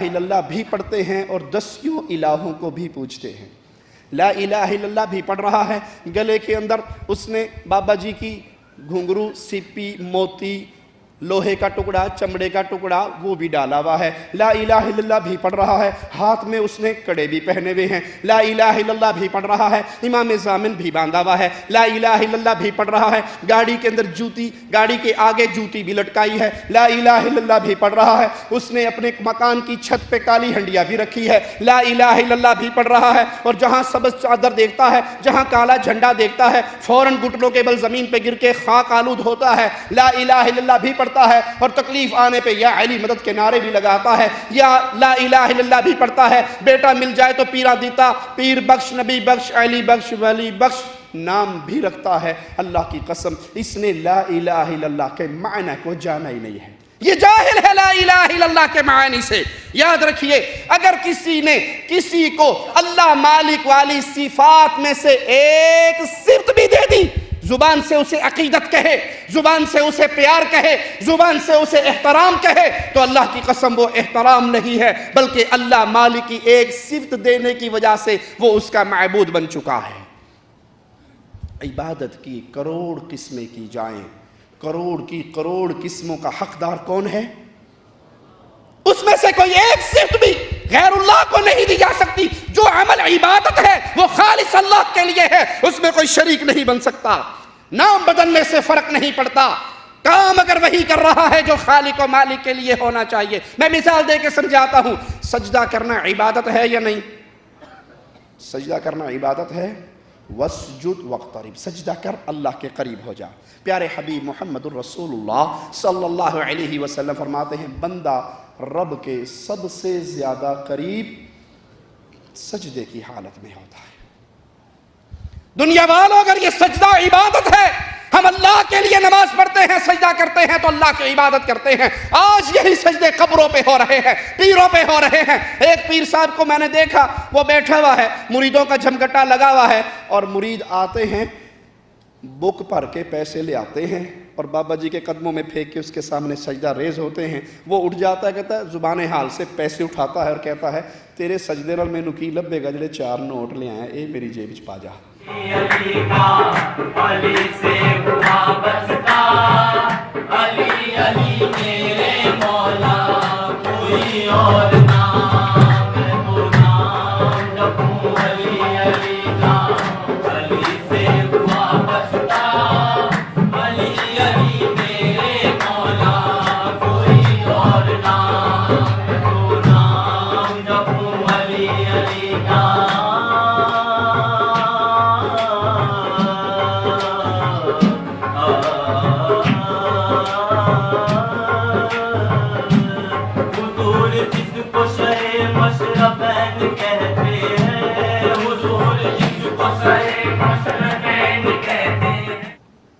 الا اللہ بھی پڑھتے ہیں اور دسیوں الہوں کو بھی پوجتے ہیں۔ لا الہ الا اللہ بھی پڑھ رہا ہے، گلے کے اندر اس نے بابا جی کی گھنگرو، سپی، موتی، لوہے کا ٹکڑا، چمڑے کا ٹکڑا وہ بھی ڈالا ہوا ہے۔ لا الہ الا اللہ بھی پڑھ رہا ہے، ہاتھ میں اس نے کڑے بھی پہنے ہوئے ہیں۔ لا الہ الا اللہ بھی پڑھ رہا ہے، امام ضامن بھی باندھا ہوا ہے۔ لا الہ الا اللہ بھی پڑھ رہا ہے، گاڑی کے اندر جوتی، گاڑی کے آگے جوتی بھی لٹکائی ہے۔ لا الہ الا اللہ بھی پڑھ رہا ہے، اس نے اپنے مکان کی چھت پہ کالی ہنڈیا بھی رکھی ہے۔ لا الہ الا اللہ بھی پڑھ رہا ہے، اور جہاں سبز چادر دیکھتا ہے، جہاں کالا جھنڈا دیکھتا ہے، فوراً گھٹنوں کے بل زمین پہ گر کے خاک آلود ہوتا ہے۔ لا الہ الا اللہ بھی پڑھتا ہے، اور تکلیف آنے پہ یا علی مدد کے نعرے بھی لگاتا ہے۔ یا لا الہ الا اللہ بھی پڑھتا ہے، بیٹا مل جائے تو پیرا دیتا، پیر بخش، نبی بخش، علی بخش، ولی بخش نام بھی رکھتا ہے۔ اللہ کی قسم اس نے لا الہ الا اللہ کے معنی کو جانا ہی نہیں ہے، یہ جاہل ہے لا الہ الا اللہ کے معنی سے۔ یاد رکھیے، اگر کسی نے کسی کو اللہ مالک والی صفات میں سے ایک صفت بھی دے دی، زبان سے اسے عقیدت کہے، زبان سے اسے پیار کہے، زبان سے اسے احترام کہے، تو اللہ کی قسم وہ احترام نہیں ہے، بلکہ اللہ مالک کی ایک صفت دینے کی وجہ سے وہ اس کا معبود بن چکا ہے۔ عبادت کی کروڑ قسمیں کی جائیں، کروڑ کی کروڑ قسموں کا حقدار کون ہے؟ اس میں سے کوئی ایک صفت بھی غیر اللہ کو نہیں دی جا سکتی۔ جو عمل عبادت ہے وہ خالص اللہ کے لیے ہے، اس میں کوئی شریک نہیں بن سکتا۔ نام بدلنے سے فرق نہیں پڑتا، کام اگر وہی کر رہا ہے جو خالق و مالک کے لیے ہونا چاہیے۔ میں مثال دے کے سمجھاتا ہوں، سجدہ کرنا عبادت ہے یا نہیں؟ سجدہ کرنا عبادت ہے۔ وَاسْجُدْ وَاقْتَرِبْ، سجدہ کر، اللہ کے قریب ہو جا۔ پیارے حبیب محمد الرسول اللہ صلی اللہ علیہ وسلم فرماتے ہیں، بندہ رب کے سب سے زیادہ قریب سجدے کی حالت میں ہوتا ہے۔ دنیا والوں، اگر یہ سجدہ عبادت ہے، ہم اللہ کے لیے نماز پڑھتے ہیں، سجدہ کرتے ہیں تو اللہ کی عبادت کرتے ہیں۔ آج یہی سجدے قبروں پہ ہو رہے ہیں، پیروں پہ ہو رہے ہیں۔ ایک پیر صاحب کو میں نے دیکھا، وہ بیٹھا ہوا ہے، مریدوں کا جھمگٹا لگا ہوا ہے، اور مرید آتے ہیں، بک پر کے پیسے لے آتے ہیں اور بابا جی کے قدموں میں پھینک کے اس کے سامنے سجدہ ریز ہوتے ہیں۔ وہ اٹھ جاتا ہے، کہتا ہے، زبان حال سے پیسے اٹھاتا ہے اور کہتا ہے، تیرے سجدے نال مینوں کی لبے گا جڑے 4 نوٹ لے آئے، اے میری جیب وچ پا جا۔ علی کا علی سے ہوا بستا، علی علی میرے مولا، کوئی اور نام ہے تو نام جپوں علی علی کا، علی سے ہوا بستا، علی علی میرے مولا، کوئی اور نام ہے تو نام جپوں علی علی کا۔ حضور جس کو شہ مشربین کہتے ہیں، حضور جس کو شہ مشربین کہتے ہیں۔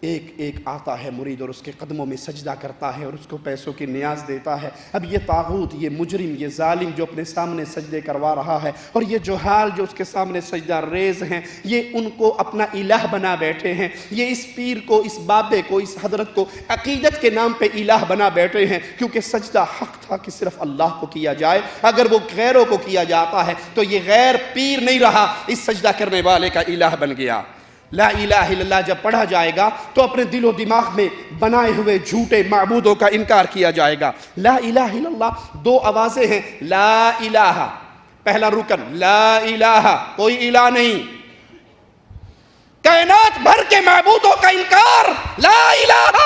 ایک ایک آتا ہے مرید اور اس کے قدموں میں سجدہ کرتا ہے اور اس کو پیسوں کی نیاز دیتا ہے۔ اب یہ طاغوت، یہ مجرم، یہ ظالم جو اپنے سامنے سجدے کروا رہا ہے، اور یہ جوہال جو اس کے سامنے سجدہ ریز ہیں، یہ ان کو اپنا الہ بنا بیٹھے ہیں۔ یہ اس پیر کو، اس بابے کو، اس حضرت کو عقیدت کے نام پہ الہ بنا بیٹھے ہیں، کیونکہ سجدہ حق تھا کہ صرف اللہ کو کیا جائے۔ اگر وہ غیروں کو کیا جاتا ہے تو یہ غیر پیر نہیں رہا، اس سجدہ کرنے والے کا الہ بن گیا۔ لا الہ الا اللہ جب پڑھا جائے گا تو اپنے دل و دماغ میں بنائے ہوئے جھوٹے معبودوں کا انکار کیا جائے گا۔ لا الہ الا اللہ 2 آوازیں ہیں، لا الہ پہلا رکن، لا الہ کوئی الہ نہیں، کائنات بھر کے معبودوں کا انکار، لا الہ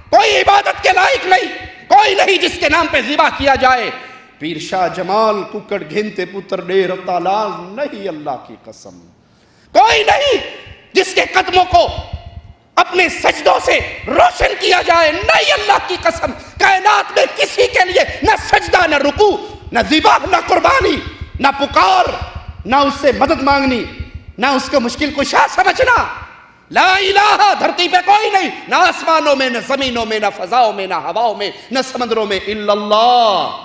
کوئی عبادت کے لائق نہیں، کوئی نہیں جس کے نام پہ ذبح کیا جائے۔ پیر شاہ جمال ککڑ گھنتے پتر ڈیر تالال نہیں، اللہ کی قسم کوئی نہیں جس کے قدموں کو اپنے سجدوں سے روشن کیا جائے، نہیں، اللہ کی قسم کائنات میں کسی کے لیے نہ سجدہ، نہ رکوع، نہ ذبح، نہ قربانی، نہ پکار، نہ اس سے مدد مانگنی، نہ اس کو مشکل کشا سمجھنا۔ لا الہ دھرتی پہ کوئی نہیں، نہ آسمانوں میں، نہ زمینوں میں، نہ فضاؤں میں، نہ ہواؤں میں، نہ سمندروں میں، الا اللہ۔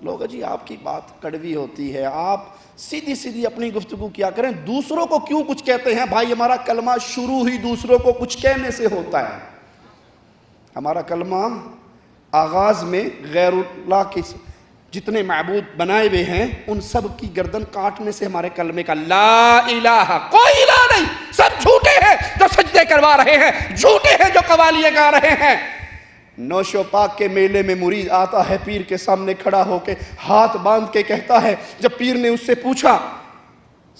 لوگ جی آپ کی بات کڑوی ہوتی ہے، آپ سیدھی سیدھی اپنی گفتگو کیا کریں، دوسروں کو کیوں کچھ کہتے ہیں؟ بھائی ہمارا کلمہ شروع ہی دوسروں کو کچھ کہنے سے ہوتا ہے۔ ہمارا کلمہ آغاز میں غیر اللہ کی جتنے معبود بنائے ہوئے ہیں ان سب کی گردن کاٹنے سے ہمارے کلمے کا لا الہ، کوئی الہ نہیں، سب جھوٹے ہیں جو سجدے کروا رہے ہیں، جھوٹے ہیں جو قوالیاں گا رہے ہیں۔ نوشو پاک کے میلے میں مرید آتا ہے، پیر کے سامنے کھڑا ہو کے ہاتھ باندھ کے کہتا ہے، جب پیر نے اس سے پوچھا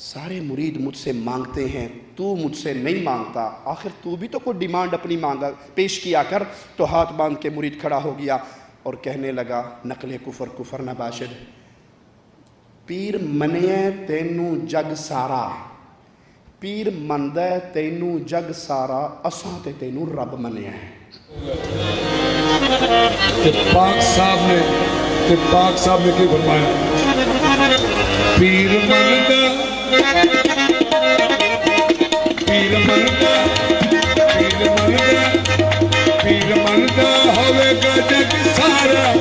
سارے مرید مجھ سے مانگتے ہیں، تو مجھ سے نہیں مانگتا، آخر تو بھی تو کوئی ڈیمانڈ اپنی مانگا پیش کیا کر۔ تو ہاتھ باندھ کے مرید کھڑا ہو گیا اور کہنے لگا، نقل کفر کفر نہ باشد، پیر منیے تینوں جگ سارا، پیر مندے تینوں جگ سارا، اساں تے تینوں رب منیا ہے۔ پاک صاحب نے کی فرمایا، پیر مندا پیر مندا پیر مندا پیر مندا ہوے گا جگ سارا،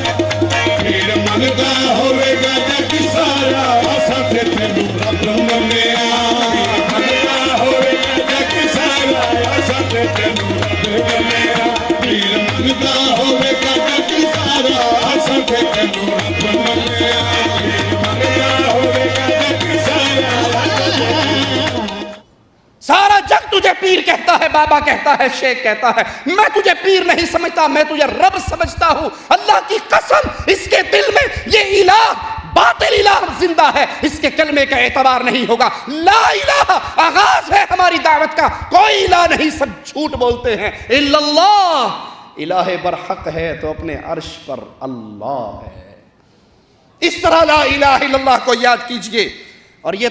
پیر مندا ہوے گا جگ سارا، اساں تے تینوں رب منیا، پیر مندا ہوے گا جگ سارا، اساں تے تینوں رب منیا، پیر مندا ہوے گا جگ سارا، اساں تے تینوں رب منیا، پیر مندا ہوے گا جگ سارا۔ سارا جگ تجھے پیر کہتا ہے، بابا کہتا ہے، شیخ کہتا ہے، میں تجھے پیر نہیں سمجھتا، میں تجھے رب سمجھتا ہوں۔ اللہ کی قسم اس کے دل میں یہ الہ باطل الہ زندہ ہے، اس کے کلمے کا اعتبار نہیں ہوگا۔ لا الہ آغاز ہے ہماری دعوت کا، کوئی الہ نہیں، سب جھوٹ بولتے ہیں۔ الا اللہ، الہ برحق ہے تو اپنے عرش پر اللہ ہے۔ اس طرح لا الہ الا اللہ کو یاد کیجئے۔ اور یہ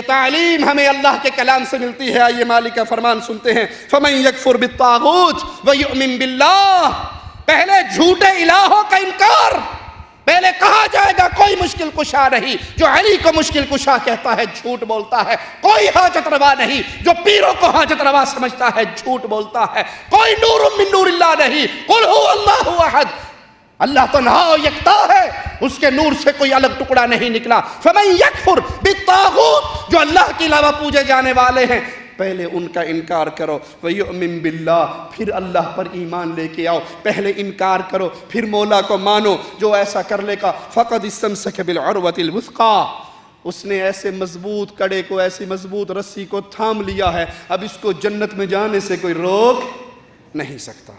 تعلیم ہمیں اللہ کے کلام سے ملتی ہے۔ آئیے مالک کا فرمان سنتے ہیں، فَمَن يَكْفُرْ بِالطَّاغُوتِ وَيُؤْمِن بِاللَّهِ، پہلے جھوٹے الہوں کا انکار، پہلے کہا جائے گا کوئی مشکل کشا نہیں، جو علی کو مشکل کشا کہتا ہے جھوٹ بولتا ہے، کوئی حاجت روا نہیں، جو پیروں کو حاجت روا سمجھتا ہے جھوٹ بولتا ہے، کوئی نور من نور اللہ نہیں، قل هو اللہ احد، اللہ تنہا و یکتا ہے، اس کے نور سے کوئی الگ ٹکڑا نہیں نکلا۔ فَمَن يَكْفُرْ بِالطَّاغُوتِ، جو اللہ کے علاوہ پوجے جانے والے ہیں، پہلے ان کا انکار کرو، وَيُؤْمِن بِاللَّهِ، پھر اللہ پر ایمان لے کے آؤ، پہلے انکار کرو پھر مولا کو مانو۔ جو ایسا کر لے گا فَقَدِ اسْتَمْسَكَ بِالْعُرْوَةِ الْوُثْقَىٰ، اس نے ایسے مضبوط کڑے کو، ایسی مضبوط رسی کو تھام لیا ہے، اب اس کو جنت میں جانے سے کوئی روک نہیں سکتا۔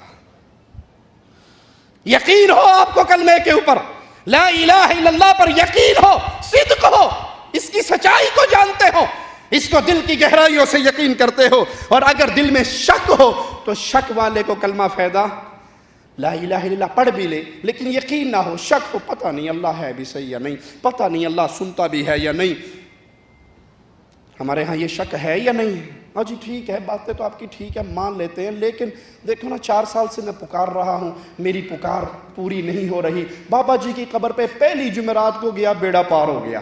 یقین ہو آپ کو کلمے کے اوپر، لا الہ الا اللہ پر یقین ہو، صدق ہو، اس کی سچائی کو جانتے ہو، اس کو دل کی گہرائیوں سے یقین کرتے ہو۔ اور اگر دل میں شک ہو تو شک والے کو کلمہ فائدہ، لا الہ الا اللہ پڑھ بھی لے لیکن یقین نہ ہو، شک ہو، پتہ نہیں اللہ ہے بھی صحیح یا نہیں، پتہ نہیں اللہ سنتا بھی ہے یا نہیں، ہمارے ہاں یہ شک ہے یا نہیں ہے؟ ہاں جی ٹھیک ہے، باتیں تو آپ کی ٹھیک ہے، مان لیتے ہیں، لیکن دیکھو نا 4 سال سے میں پکار رہا ہوں، میری پکار پوری نہیں ہو رہی۔ بابا جی کی قبر پہ پہلی جمعرات کو گیا، بیڑا پار ہو گیا۔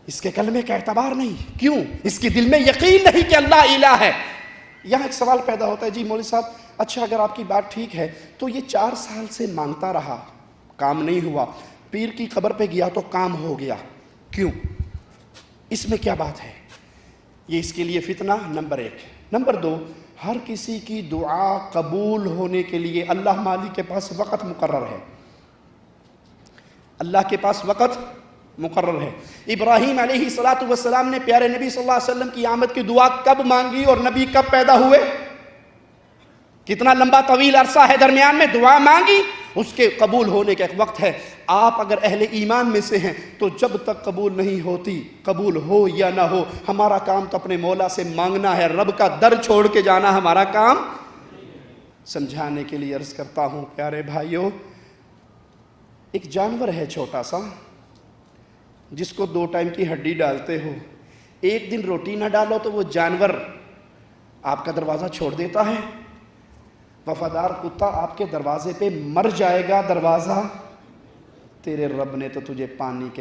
اس کے کلمے کا اعتبار نہیں، کیوں؟ اس کی دل میں یقین نہیں کہ اللہ الہ ہے۔ یہاں ایک سوال پیدا ہوتا ہے، جی مولوی صاحب اچھا اگر آپ کی بات ٹھیک ہے تو یہ 4 سال سے مانگتا رہا، کام نہیں ہوا، پیر کی قبر پہ گیا تو کام ہو گیا، کیوں؟ اس میں کیا بات ہے؟ یہ اس کے لیے فتنہ نمبر 1۔ نمبر 2، ہر کسی کی دعا قبول ہونے کے لیے اللہ مالک کے پاس وقت مقرر ہے، اللہ کے پاس وقت مقرر ہے۔ ابراہیم علیہ السلام نے پیارے نبی صلی اللہ علیہ وسلم کی آمد کی دعا کب مانگی اور نبی کب پیدا ہوئے؟ کتنا لمبا طویل عرصہ ہے درمیان میں، دعا مانگی، اس کے قبول ہونے کا ایک وقت ہے۔ آپ اگر اہل ایمان میں سے ہیں تو جب تک قبول نہیں ہوتی، قبول ہو یا نہ ہو، ہمارا کام تو اپنے مولا سے مانگنا ہے، رب کا در چھوڑ کے جانا ہمارا کام۔ سمجھانے کے لیے عرض کرتا ہوں پیارے بھائیوں، ایک جانور ہے چھوٹا سا جس کو 2 ٹائم کی ہڈی ڈالتے ہو، ایک دن روٹی نہ ڈالو تو وہ جانور آپ کا دروازہ چھوڑ دیتا ہے۔ وفادار کتا آپ کے دروازے پہ مر جائے گا، دروازہ تیرے رب نے تو تجھے پانی کے